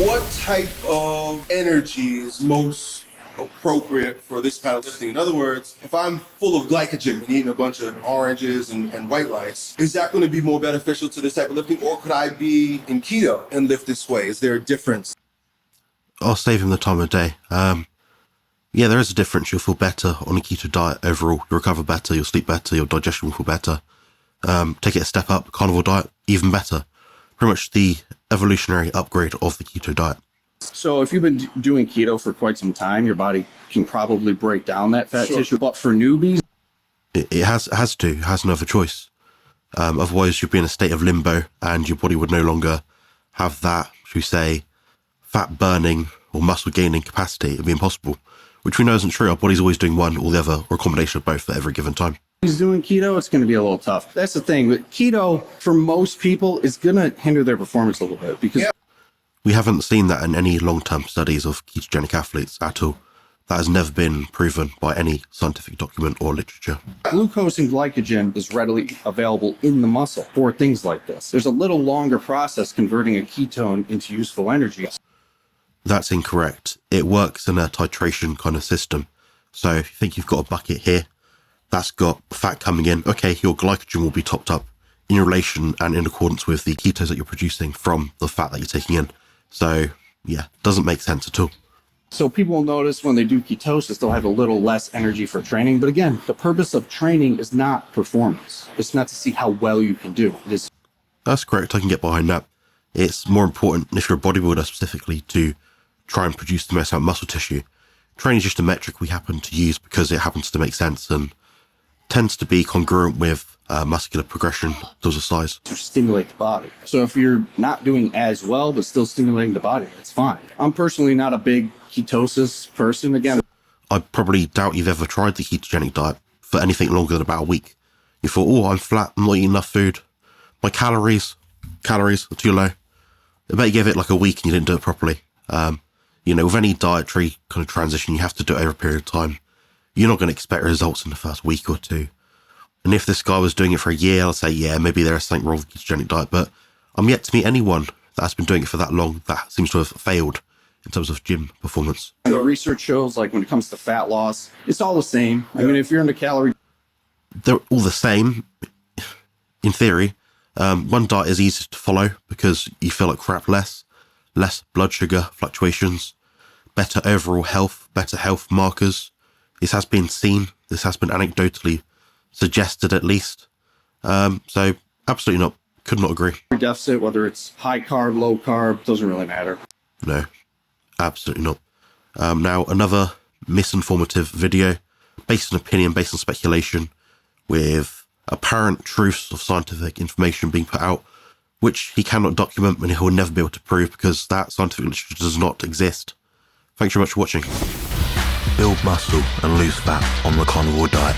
What type of energy is most appropriate for this kind of lifting? In other words, if I'm full of glycogen and eating a bunch of oranges and white rice, is that going to be more beneficial to this type of lifting, or could I be in keto and lift this way? Is there a difference? I'll save him the time of day. Yeah, there is a difference. You'll feel better on a keto diet overall. You'll recover better, you'll sleep better, your digestion will feel better. Take it a step up, carnivore diet, even better. Pretty much the evolutionary upgrade of the keto diet. So if you've been doing keto for quite some time, your body can probably break down that fat tissue. But for newbies, It has no other choice. Otherwise you'd be in a state of limbo and your body would no longer have that, should we say, fat burning or muscle gaining capacity. It'd be impossible, which we know isn't true. Our body's always doing one or the other, or a combination of both at every given time. he's doing keto, it's going to be a little tough. That's the thing. But keto, for most people, is going to hinder their performance a little bit because we haven't seen that in any long-term studies of ketogenic athletes at all. That has never been proven by any scientific document or literature. glucose and glycogen is readily available in the muscle for things like this. There's a little longer process converting a ketone into useful energy. That's incorrect. It works in a titration kind of system. So if you think you've got a bucket here, that's got fat coming in, okay, your glycogen will be topped up in relation and in accordance with the ketones that you're producing from the fat that you're taking in. So yeah, doesn't make sense at all. So people will notice when they do ketosis, they'll have a little less energy for training. But again, the purpose of training is not performance. It's not to see how well you can do. It is. That's correct. I can get behind that. It's more important, if you're a bodybuilder specifically, to try and produce the most amount of muscle tissue. Training is just a metric we happen to use because it happens to make sense and tends to be congruent with muscular progression towards the size. To stimulate the body. So if you're not doing as well, but still stimulating the body, that's fine. I'm personally not a big ketosis person. Again, I probably doubt you've ever tried the ketogenic diet for anything longer than about a week. You thought, oh, I'm flat, I'm not eating enough food. My calories are too low. I bet you gave it like a week and you didn't do it properly. With any dietary kind of transition, you have to do it over a period of time. You're not going to expect results in the first week or two. And if this guy was doing it for a year, I'll say, yeah, maybe there is something wrong with the ketogenic diet, but I'm yet to meet anyone that has been doing it for that long that seems to have failed in terms of gym performance. the research shows, like when it comes to fat loss, it's all the same. I mean, if you're into calorie, They're all the same, in theory. One diet is easier to follow because you feel like crap less blood sugar fluctuations, better overall health, better health markers. This has been seen. This has been anecdotally suggested at least. So absolutely not. Could not agree. deficit, whether it's high carb, low carb, doesn't really matter. No, absolutely not. Now, another misinformative video based on opinion, based on speculation, with apparent truths of scientific information being put out, which he cannot document and he'll never be able to prove because that scientific literature does not exist. Thanks very much for watching. Build muscle and lose fat on the carnivore diet.